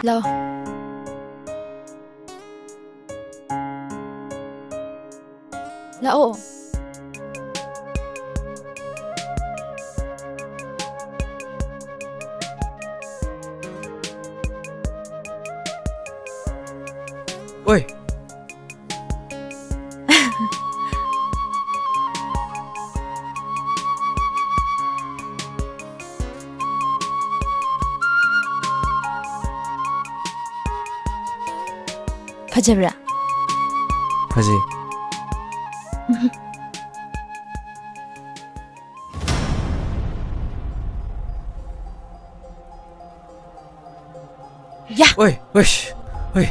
ꯂꯥꯎ ꯂꯥꯛꯑꯣ Oi. 파자브라 Faji. 야! Oi, oi, oi.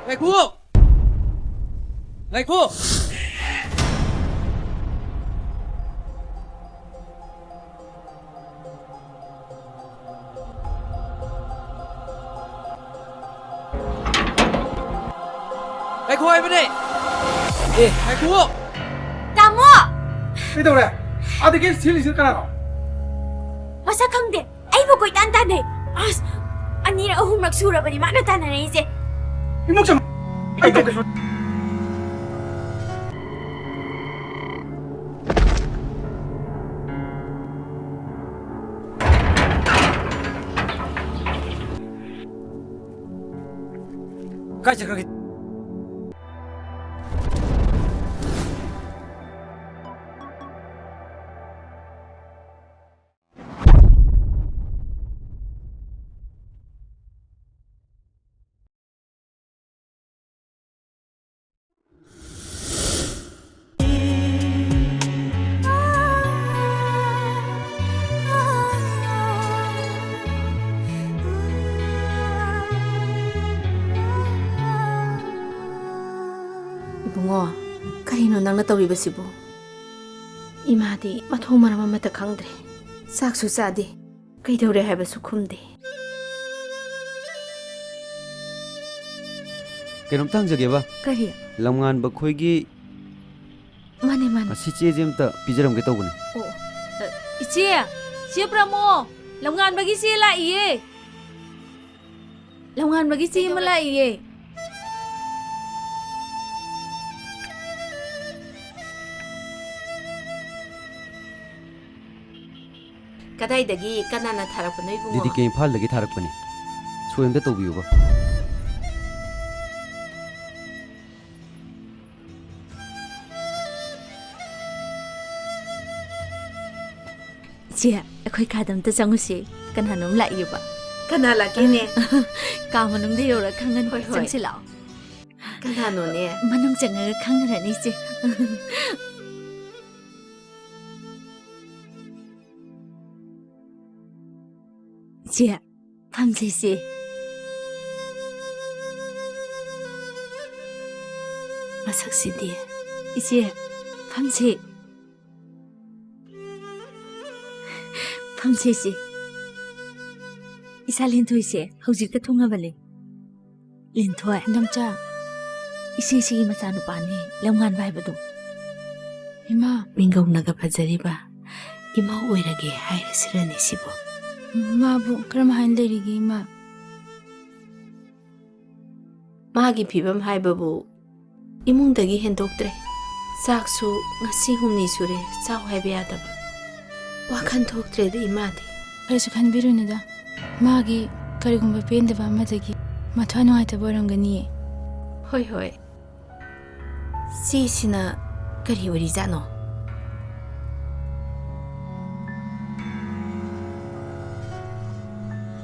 Này khu! Này khu! Này khu ơi bên đây! Ê, này khu! 따모! 그래. 아들께 제일 있을 거라고. Masa khangde ai ba koi tan tan de as ani ra ahum rak sura bani mana tan na ise 이목 좀. 아이고. Kaç dakika git. 이봉어, 카리노 낭나 떠리버시부. 이마디 마토마라 마마타 강드레. 싹수 싸디. 그이도래 해버수 쿰디. Kainom tang jage ba? 까리. Lamngan ba khoi gi 마네 마네. asi che jem ta pijaram ke tawbune. iche che pramo longan bagi che la iye longan bagi che ma la iye 까다이다기 까나나 타락보노 이봉어. Didi ke imphal lagi tharak pani. Soyam da tawbiyu ba. che akhoi kadam ta changusi kanhanom la iba 까나 라기네. ka manung de yora khangan Hoi, hoi. changsi lao 까나노네. manung changa khangrani che che phamse se 마삭시디. iche phamse phamse se isa lintoi se hojik ta thunga bale lintoi 남자. isi si macha nu pani longan bai badu 이마. 민가우나가 바자리바 이마 오이라게 하이라스라니 시보 마부 그럼 한데리기 이마. 마기 비범 하이바부 이몽덕이 hen독드레 싹수 ngasi humni sure saw haibe yadaba wakan thokdre de imadi 그래서 간비르는다. 마기 그리고 밴드바 아마다기 마타노 하이타 버랑가니. hoi hoi sisina kari orizano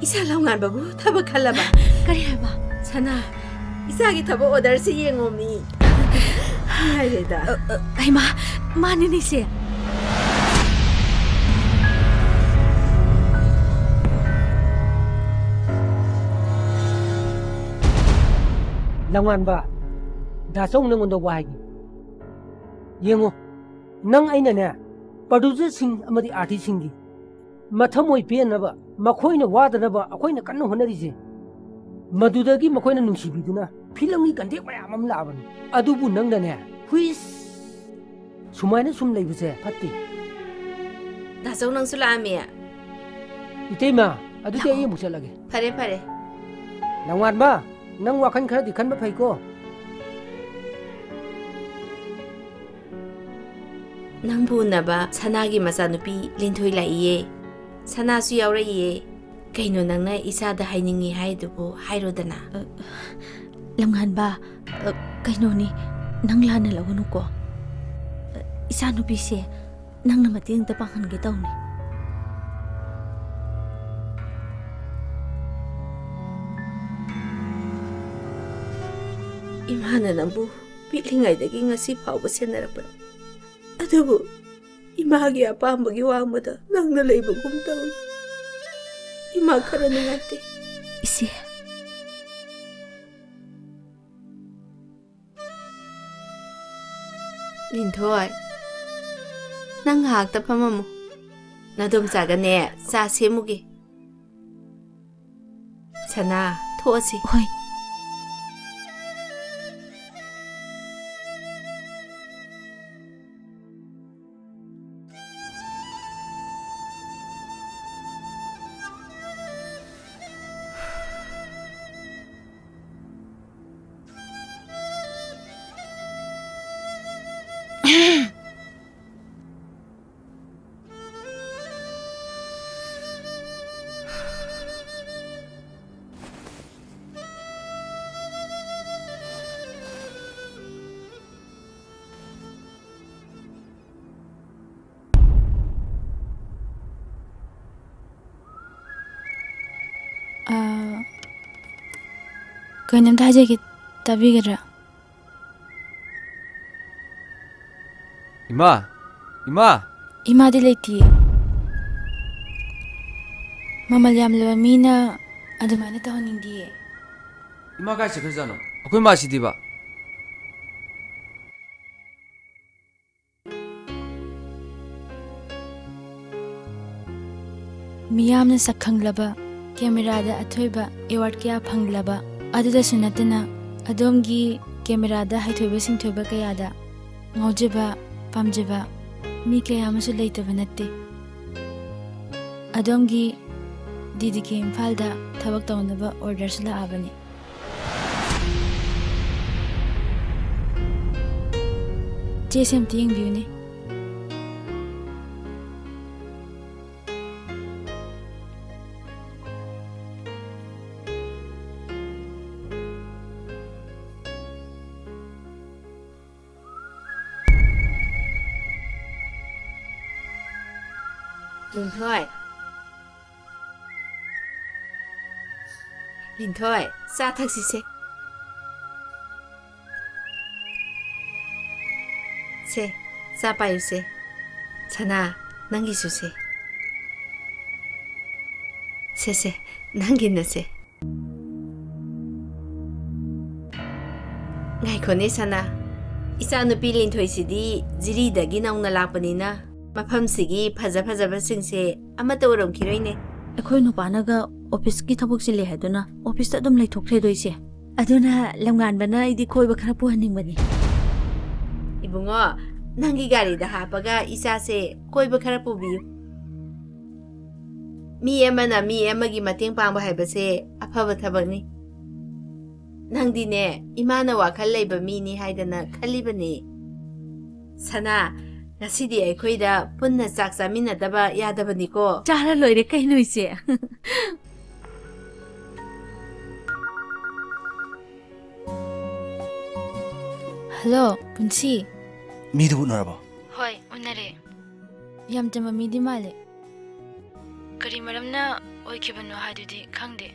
isa laungan babu thaba khalaba kari haba sana isagi thaba order se yengomi haireda ai ma mani ni se Langan ba? Dasong nang undo wahagi. Yengo, nang ay na na, producer sing amadi artist singi. Mathamoy piyan na ba? ꯃꯈꯣꯏꯅ ꯋꯥꯗꯅꯕ ꯑꯩꯈꯣꯏꯅ ꯀꯟꯅ ꯍꯣꯠꯅꯔꯤꯁꯦ ꯃꯗꯨꯗꯒꯤ ꯃꯈꯣꯏꯅ ꯅꯨꯡꯁꯤꯕꯤꯗꯨꯅ ꯐꯤꯂꯝꯒꯤ contact ꯃꯌꯥꯝ ꯑꯃ ꯂꯥꯛꯑꯕꯅꯤ ꯑꯗꯨꯕꯨ ꯅꯪꯅꯅꯦ ꯍꯨꯏꯁ ꯁꯨꯃꯥꯏꯅ ꯁꯨꯝ ꯂꯩꯕꯁꯦ ꯐꯠꯇꯦ ꯗꯥꯆꯧ ꯅꯪꯁꯨ ꯂꯥꯛꯑꯝꯃꯤ 이때마 아두때 이 묵살라게 ꯐꯔꯦ ꯐꯔꯦ 랑완마 năng 와칸 khara dikhan ba phai ko ꯅꯪꯕꯨ ꯎꯅꯕ ꯁꯅꯥꯒꯤ ꯃꯆꯥꯅꯨꯄꯤ ꯂꯤꯟꯊꯣꯏ ꯂꯥꯛꯏꯌꯦ ꯁꯅꯥꯁꯨ ꯌꯥꯎꯔꯛꯏꯌꯦ ꯀꯩꯅꯣ ꯅꯪꯅ ꯏꯁꯥꯗ ꯍꯥꯏꯅꯤꯡꯉꯤ ꯍꯥꯏꯗꯨꯕꯨ ꯍꯥꯏꯔꯣꯗꯅ ꯂꯝꯉꯥꯟꯕ ꯀꯩꯅꯣꯅꯤ ꯅꯪ ꯂꯥꯟꯅ ꯂꯧꯒꯅꯨꯀꯣ ꯏꯆꯥ ꯅꯨꯄꯤꯁꯦ ꯅꯪꯅ ꯃꯇꯦꯡꯇ ꯄꯥꯡꯍꯟꯒꯦ ꯇꯧꯅꯤ ꯏꯃꯥꯅ ꯅꯪꯕꯨ ꯄꯤꯛꯂꯤꯉꯩꯗꯒꯤ ꯉꯁꯤ ꯐꯥꯎꯕ ꯁꯦꯟꯅꯔꯛꯄꯅꯤ ꯑꯗꯨꯕꯨ ꯏꯃꯥꯒꯤ ꯑꯄꯥꯝꯕꯒꯤ ꯋꯥꯡꯃꯗ ꯅꯪꯅ ꯂꯩꯕꯒꯨꯝ ꯇꯧꯏ 이마 khara nungate isi 린토이 nang hakta phamamu nadom chagane cha semugi sana thosi hoi 그놈 다제기 따비게라 이마, 이마. 이마디 레이티 마말 얌르바 미나 아드마나 타오닝디에 이마 가시 그러잖아. 어그 맛이 디바. 미얌나 sakhanglaba camerada athoiba award kya phanglaba aduda sunatana adomgi camerada haithoiba singthoiba kayada ngaujeba pamjeba mi kaya amasu leitaba natte adomgi didi ke imfalda thabak tawnaba orders la abani jesem ting biune 린토이 린토이 차 탁시세 세 싸빠유세 차나 남기수세 세세 남기너세 ngaikone sana ichanupi 린토이시디 지리다기 나오나 라빠니나 ꯃꯐꯝꯁꯤꯒꯤ ꯐꯖ ꯐꯖꯕꯁꯤꯡꯁꯦ ꯑꯃꯠꯇ ꯎꯔꯝꯈꯤꯔꯣꯏꯅꯦ ꯑꯩꯈꯣꯏ ꯅꯨꯄꯥꯅꯒ ꯑꯣꯐꯤꯁꯀꯤ ꯊꯕꯛ ꯆꯤꯜꯂꯦ ꯍꯥꯏꯗꯨꯅ ꯑꯣꯐꯤꯁꯇ ꯑꯗꯨꯝ ꯂꯩꯊꯣꯛꯈ꯭ꯔꯦꯗꯣꯏꯁꯦ ꯑꯗꯨꯅ ꯂꯝꯉꯥꯟꯕꯅ ꯑꯩꯗꯤ ꯀꯣꯏꯕ ꯈꯔ ꯄꯨꯍꯟꯅꯤꯡꯕꯅꯤ 이봉어 ꯅꯪꯒꯤ ꯒꯥꯔꯤꯗ ꯍꯥꯞꯄꯒ 이자세 ꯀꯣꯏꯕ ꯈꯔ ꯄꯨꯕꯤꯌꯨ ꯃꯤ ꯑꯃꯅ ꯃꯤ ꯑꯃꯒꯤ ꯃꯇꯦꯡ ꯄꯥꯡꯕ ꯍꯥꯏꯕꯁꯦ ꯑꯐꯕ ꯊꯕꯛꯅꯤ ꯅꯪꯗꯤꯅꯦ 이마ꯅ ꯋꯥꯈꯜ ꯂꯩꯕ ꯃꯤꯅꯤ ꯍꯥꯏꯗꯅ ꯈꯜꯂꯤꯕꯅꯤ ꯁꯅꯥ ꯉꯁꯤꯗꯤ ꯑꯩꯈꯣꯏꯗ ꯄꯨꯟꯅ ꯆꯥꯛ ꯆꯥꯃꯤꯟꯅꯗꯕ ꯌꯥꯗꯕꯅꯤꯀꯣ ꯆꯥꯔ ꯂꯣꯏꯔꯦ ꯀꯩꯅꯣ ꯏꯆꯦ ꯍꯜꯂꯣ ꯄꯨꯟꯁꯤ 미도 우나라봐. ꯍꯣꯏ ꯎꯅꯔꯦ ꯌꯥꯝ ꯆꯝꯕ ꯃꯤꯗꯤ ꯃꯥꯜꯂꯦ ꯀꯔꯤ ꯃꯔꯝꯅ ꯑꯣꯏꯈꯤꯕꯅꯣ ꯍꯥꯏꯗꯨꯗꯤ ꯈꯪꯗꯦ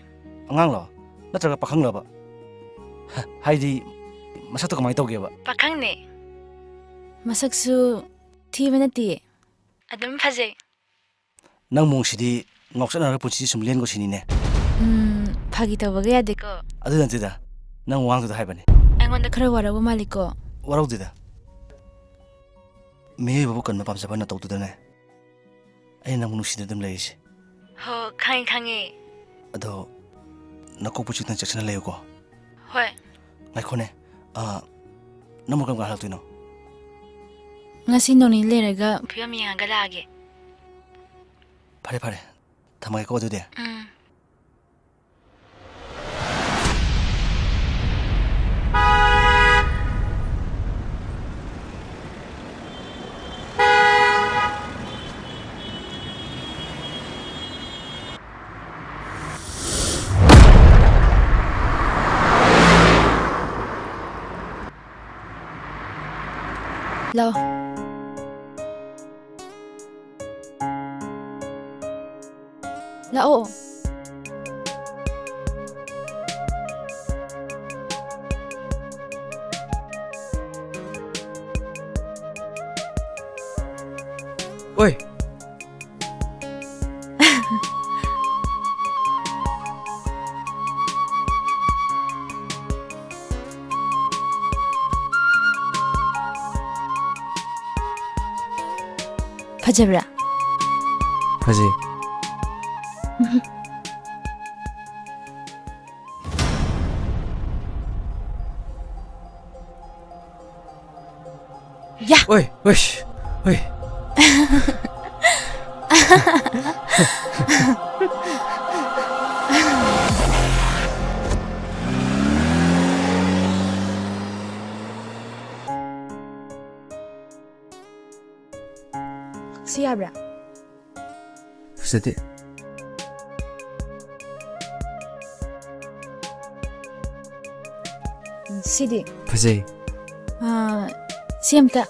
안강러. 나트라가 파캉러봐. 하이디 마사토 그마이 떠게봐. ꯄꯥꯈꯪꯅꯦ ꯃꯁꯛꯁꯨ ꯊꯤꯕ ꯅꯠꯇꯦ ꯑꯗꯨꯝ ꯐꯖꯩ ꯅꯪ ꯃꯣꯡꯁꯤꯗꯤ ꯉꯥꯎꯆꯠꯅꯔꯒ ꯄꯨꯟꯁꯤ ꯁꯨꯝ ꯂꯦꯟꯒꯣ ꯁꯤꯅꯤꯅꯦ. ꯐꯥꯒꯤ ꯇꯧꯕꯒ ꯌꯥꯗꯦꯀꯣ ꯑꯗꯨ ꯅꯠꯇꯦꯗ. ꯅꯪ ꯋꯥꯡꯗꯨꯗ ꯍꯥꯏꯕꯅꯦ. ꯑꯩꯉꯣꯟꯗ ꯈꯔ ꯋꯥꯔꯧꯕ ꯃꯥꯜꯂꯤꯀꯣ ꯋꯥꯔꯧꯗꯦꯗ. ꯃꯤꯑꯣꯏꯕꯕꯨ ꯀꯟꯕ ꯄꯥꯝꯖꯕ ꯅꯇꯧꯗꯨꯗꯅꯦ. ꯑꯩꯅ ꯅꯪꯕꯨ ꯅꯨꯡꯁꯤꯗ ꯑꯗꯨꯝ ꯂꯩꯔꯤꯁꯦ. ꯍꯣ ꯈꯪꯉꯦ ꯈꯪꯉꯦ ꯑꯗꯣ ꯅꯀꯣꯛꯄꯨ ꯆꯤꯛꯇꯅ ꯆꯦꯛꯁꯤꯟꯅ ꯂꯩꯌꯨꯀꯣ ꯍꯣꯏ ꯉꯥꯏꯈꯣꯅꯦ ꯅꯪꯕꯨ ꯀꯔꯝ ꯀꯥꯟ ꯍꯜꯂꯛꯇꯣꯏꯅꯣ ꯉꯁꯤ ꯅꯣꯡꯅꯤ ꯂꯩꯔꯒ ꯐꯤꯕꯝ ꯌꯦꯡꯉꯒ ꯂꯥꯛꯑꯒꯦ ꯐꯔꯦ ꯐꯔꯦ ꯊꯝꯃꯒꯦꯀꯣ ꯑꯗꯨꯗꯤ ꯂꯥꯛꯑꯣ ꯂꯥꯛꯑꯣ Ôi, ꯐꯖꯕ꯭ꯔꯥ fazê. 야! Ôi, ôi, ôi. ꯁꯤ ꯌꯥꯕ꯭ꯔꯥ Fazê. ꯁꯤꯗꯤ Fazê. ꯁꯤ ꯑꯝꯇ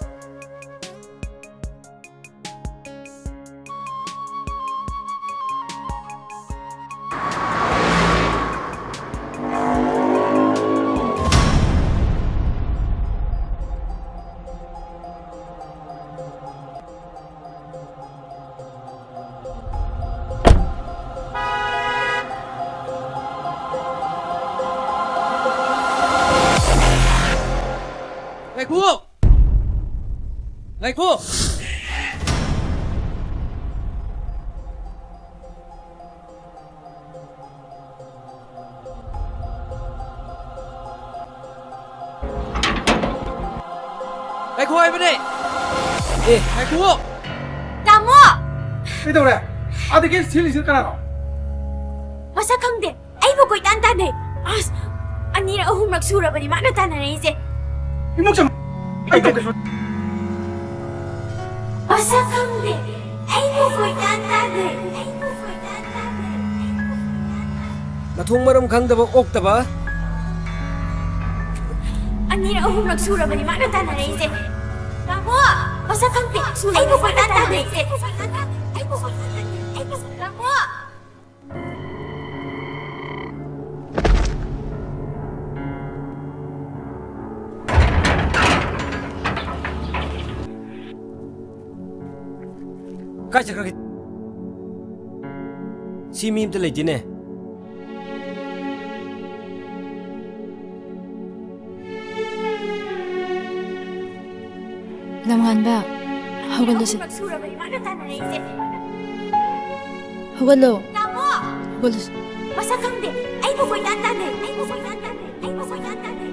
Này khu! Này khu! Này khu ơi bên đây! Ê, này khu! ꯇꯥꯃꯣ ꯀꯩꯗꯧꯔꯦ ꯑꯗꯒꯤ ꯁꯤꯜꯂꯤꯁꯤ ꯀꯅꯥꯅꯣ ꯃꯁꯛ ꯈꯪꯗꯦ ꯑꯩꯕꯨ ꯀꯣꯏꯇꯥꯟ ꯇꯥꯟꯅꯩ ꯑꯁ ꯑꯅꯤꯔꯛ ꯑꯍꯨꯝꯔꯛ ꯁꯨꯔꯕꯅꯤ ꯃꯥꯅ ꯇꯥꯟꯅꯔꯛꯏꯁꯦ 이목좀 ꯑꯩ ꯇꯧꯒꯦ ꯃꯁꯛ ꯈꯪꯗꯦ ꯑꯩꯕꯨ ꯀꯣꯏꯇꯥꯟ ꯇꯥꯟꯅꯩ ꯑꯩꯕꯨ ꯀꯣꯏꯇꯥꯟ ꯇꯥꯟꯅꯩ ꯃꯊꯣꯡ ꯃꯔꯝ ꯈꯪꯗꯕ ꯑꯣꯛꯇꯕ ꯑꯅꯤꯔꯛ ꯑꯍꯨꯝꯔꯛ ꯁꯨꯔꯕꯅꯤ ꯃꯥꯅ ꯇꯥꯟꯅꯔꯛꯏꯁꯦ ꯇꯥꯃꯣ ꯃꯁꯛ ꯈꯪꯗꯦ ꯑꯩꯕꯨ ꯀꯣꯏꯇꯥꯟ ꯇꯥꯟꯅꯩꯁꯦ ꯑꯩꯕꯨ ꯀꯣꯏꯇꯥꯟ ꯇꯥꯟꯅꯩ ꯇꯥꯃꯣ ꯀꯥꯏ ꯆꯠꯈ꯭ꯔꯒꯦ ꯁꯤ ꯃꯤ ꯑꯝꯇ ꯂꯩꯇꯦꯅꯦ ꯂꯝꯉꯥꯟꯕ ꯍꯧꯒꯠꯂꯨꯁꯦ ꯑꯍꯨꯝꯔꯛ ꯁꯨꯔꯕꯅꯤ ꯃꯥꯅ ꯇꯥꯟꯅꯔꯛꯏꯁꯦ ꯍꯧꯒꯠꯂꯣ ꯇꯥꯃꯣ ꯍꯧꯒꯠꯂꯨꯁꯦ ꯃꯁꯛ ꯈꯪꯗꯦ ꯑꯩꯕꯨ ꯀꯣꯏꯇꯥꯟ ꯇꯥꯟꯅꯩ ꯑꯩꯕꯨ ꯀꯣꯏꯇꯥꯟ ꯇꯥꯟꯅꯩ ꯑꯩꯕꯨ ꯀꯣꯏꯇꯥꯟ ꯇꯥꯟꯅꯩ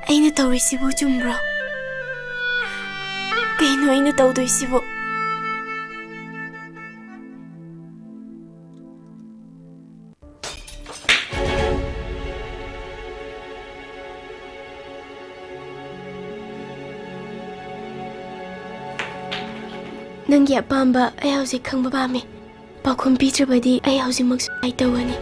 ꯑꯩꯅ ꯇꯧꯔꯤꯁꯤꯕꯨ ꯆꯨꯝꯕ꯭ꯔꯣ? ꯀꯩꯅꯣ ꯑꯩꯅ ꯇꯧꯗꯣꯏꯁꯤꯕꯨ? ꯅꯪꯒꯤ ꯑꯄꯥꯝꯕ ꯑꯩ ꯍꯧꯖꯤꯛ ꯈꯪꯕ ꯄꯥꯝꯃꯤ. ꯄꯥꯎꯈꯨꯝ ꯄꯤꯗ꯭ꯔꯕꯗꯤ ꯑꯩ ꯍꯧꯖꯤꯛꯃꯛꯁꯨ ꯑꯩ ꯇꯧꯒꯅꯤ.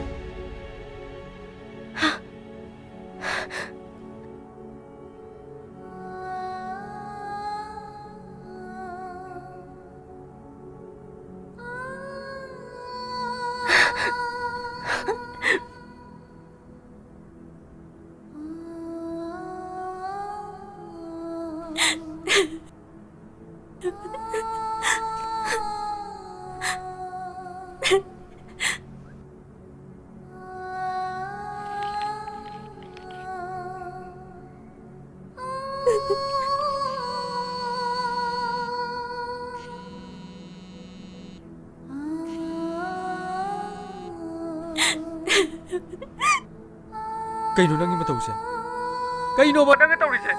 ꯀꯩꯅꯣ ꯅꯪꯒꯤ ꯃꯇꯧꯁꯦ? ꯀꯩꯅꯣꯕ ꯅꯪꯅ ꯇꯧꯔꯤꯁꯦ?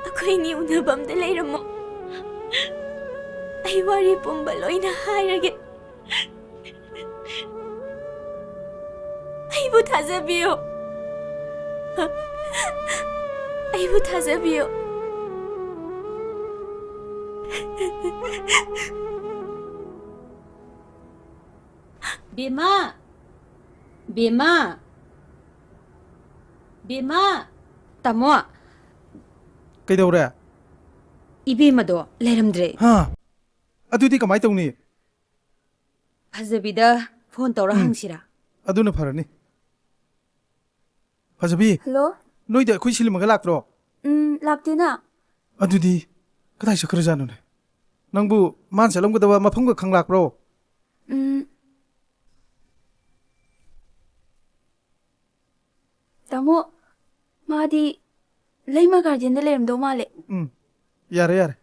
ꯑꯩꯈꯣꯏꯅꯤ ꯎꯅꯕ ꯑꯝꯇ ꯂꯩꯔꯝꯃꯣ. ꯑꯩ ꯋꯥꯔꯤ ꯄꯨꯝꯕ ꯂꯣꯏꯅ ꯍꯥꯏꯔꯒꯦ. ꯑꯩꯕꯨ ꯊꯥꯖꯕꯤꯌꯨ. ꯑꯩꯕꯨ ꯊꯥꯖꯕꯤꯌꯨ. ꯕꯦꯃꯥ! ꯕꯦꯃꯥ! ꯕꯦꯃꯥ! ꯇꯥꯃꯣ, ꯀꯩꯗꯧꯔꯦ? ꯏꯕꯦꯝꯃꯗꯣ ꯂꯩꯔꯝꯗ꯭ꯔꯦ. ꯍꯥ, ꯑꯗꯨꯗꯤ ꯀꯃꯥꯏ ꯇꯧꯅꯤ? ꯐꯖꯕꯤꯗ ꯐꯣꯟ ꯇꯧꯔ ꯍꯪꯁꯤꯔꯥ? ꯑꯗꯨꯅ ꯐꯔꯅꯤ. ꯐꯖꯕꯤ, ꯍꯜꯂꯣ? ꯅꯣꯏꯗ ꯑꯩꯈꯣꯏ ꯁꯤꯜꯂꯝꯃꯒ ꯂꯥꯛꯇ꯭ꯔꯣ? ꯂꯥꯛꯇꯦꯅ. ꯑꯗꯨꯗꯤ ꯀꯗꯥꯏ ꯆꯠꯈ꯭ꯔꯖꯥꯠꯅꯣꯅꯦ? ꯅꯪꯕꯨ ꯃꯥꯅ ꯆꯠꯂꯝꯒꯗꯕ ꯃꯐꯝꯒ ꯈꯪ ꯂꯥꯛꯄ꯭ꯔꯣ? ꯇꯥꯃꯣ, ꯃꯥꯗꯤ ꯂꯩꯃ ꯒꯥꯔꯗꯦꯟꯗ ꯂꯩꯔꯝꯗꯧ ꯃꯥꯜꯂꯦ. ꯌꯥꯔꯦ ꯌꯥꯔꯦ.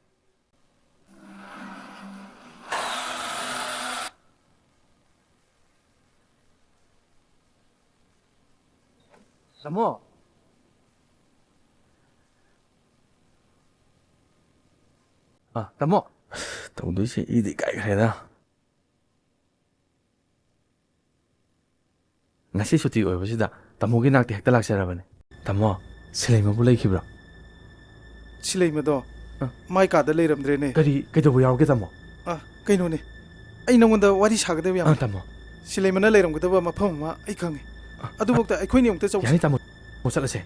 ꯇꯥꯃꯣ, ꯇꯥꯃꯣ. ꯇꯧꯗꯣꯏꯁꯦ ꯏꯗꯤ ꯏꯀꯥꯏꯈ꯭ꯔꯦꯗ. ꯉꯁꯤ ꯁꯨꯇꯤ ꯑꯣꯏꯕꯁꯤꯗ ꯇꯥꯃꯣꯒꯤ ꯅꯥꯛꯇ ꯍꯦꯛꯇ ꯂꯥꯛꯆꯔꯕꯅꯦ. ꯇꯥꯃꯣ, ꯁꯤꯂꯩꯃꯕꯨ ꯂꯩꯈꯤꯕ꯭ꯔꯣ? ꯁꯤꯂꯩꯃꯗꯣ ꯃꯥꯏ ꯀꯥꯗ ꯂꯩꯔꯝꯗ꯭ꯔꯦꯅꯦ. ꯀꯩꯗꯧꯕ ꯌꯥꯎꯔꯒꯦ ꯇꯥꯃꯣ? ꯀꯩꯅꯣꯅꯦ, ꯑꯩ ꯅꯉꯣꯟꯗ ꯋꯥꯔꯤ ꯁꯥꯒꯗꯕ ꯌꯥꯝ. ꯇꯥꯃꯣ. ꯁꯤꯂꯩꯃꯅ ꯂꯩꯔꯝꯒꯗꯕ ꯃꯐꯝ ꯑꯃ ꯑꯩ ꯈꯪꯉꯦ. ꯑꯗꯨꯐꯥꯎꯗ ꯑꯩꯈꯣꯏꯅꯤ ꯑꯃꯨꯛꯇ ꯆꯧꯁꯤ. ꯌꯥꯅꯤ ꯇꯥꯃꯣ, ꯆꯠꯂꯁꯦ.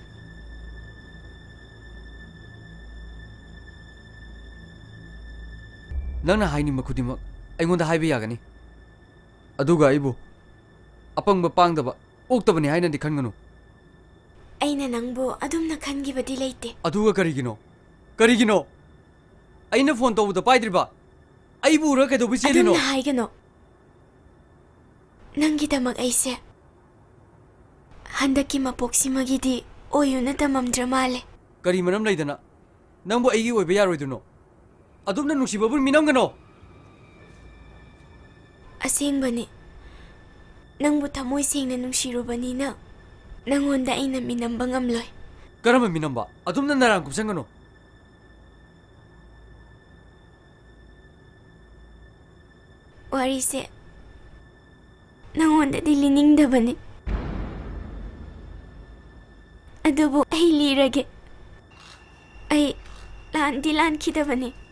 ꯅꯪꯅ ꯍꯥꯏꯅꯤꯡꯕ ꯈꯨꯗꯤꯡꯃꯛ ꯑꯩꯉꯣꯟꯗ ꯍꯥꯏꯕ ꯌꯥꯒꯅꯤ. ꯑꯗꯨꯒ ꯑꯩꯕꯨ ꯑꯄꯪꯕ ꯄꯥꯡꯗꯕ ꯑꯣꯛꯇꯕꯅꯤ ꯍꯥꯏꯅꯗꯤ ꯈꯟꯒꯅꯨ. ꯑꯩꯅ ꯅꯪꯕꯨ ꯑꯗꯨꯝꯅ ꯈꯟꯈꯤꯕꯗꯤ ꯂꯩꯇꯦ. ꯑꯗꯨꯒ ꯀꯔꯤꯒꯤꯅꯣ? ꯀꯔꯤꯒꯤꯅꯣ? ꯑꯩꯅ ꯐꯣꯟ ꯇꯧꯕꯗ ꯄꯥꯏꯗ꯭ꯔꯤꯕ ꯑꯩꯕꯨ ꯎꯔꯒ ꯀꯩꯗꯧꯕ ꯆꯦꯜꯂꯤꯅꯣ? ꯑꯗꯨꯝꯅ ꯍꯥꯏꯒꯅꯣ. ꯅꯪꯒꯤꯗꯃꯛ ꯑꯩꯁꯦ ꯍꯟꯗꯛꯀꯤ ꯃꯄꯣꯛꯁꯤꯃꯒꯤꯗꯤ ꯑꯣꯏꯌꯨꯅ ꯇꯝꯃꯝꯗ꯭ꯔ ꯃꯥꯜꯂꯦ. ꯀꯔꯤ ꯃꯔꯝ ꯂꯩꯗꯅ ꯅꯪꯕꯨ ꯑꯩꯒꯤ ꯑꯣꯏꯕ ꯌꯥꯔꯣꯏꯗꯣꯏꯅꯣ? ꯑꯗꯨꯝꯅ ꯅꯨꯡꯁꯤꯕꯕꯨ ꯃꯤꯅꯝꯒꯅꯣ. ꯑꯁꯦꯡꯕꯅꯤ. ꯅꯪꯕꯨ ꯊꯃꯣꯏ ꯁꯦꯡꯅ ꯅꯨꯡꯁꯤꯔꯨꯕꯅꯤꯅ ꯅꯪꯉꯣꯟꯗ ꯑꯩꯅ ꯃꯤꯅꯝꯕ ꯉꯝꯂꯣꯏ. ꯀꯔꯝꯕ ꯃꯤꯅꯝꯕ? ꯑꯗꯨꯝꯅ ꯅꯔꯥꯡ ꯀꯨꯞꯁꯟꯒꯅꯣ. ꯋꯥꯔꯤꯁꯦ ꯅꯪꯉꯣꯟꯗꯗꯤ ꯂꯤꯅꯤꯡꯗꯕꯅꯤ. ꯑꯗꯨꯕꯨ ꯑꯩ ꯂꯤꯔꯒꯦ. ꯑꯩ ꯂꯥꯟꯗꯤ ꯂꯥꯟꯈꯤꯗꯕꯅꯤ.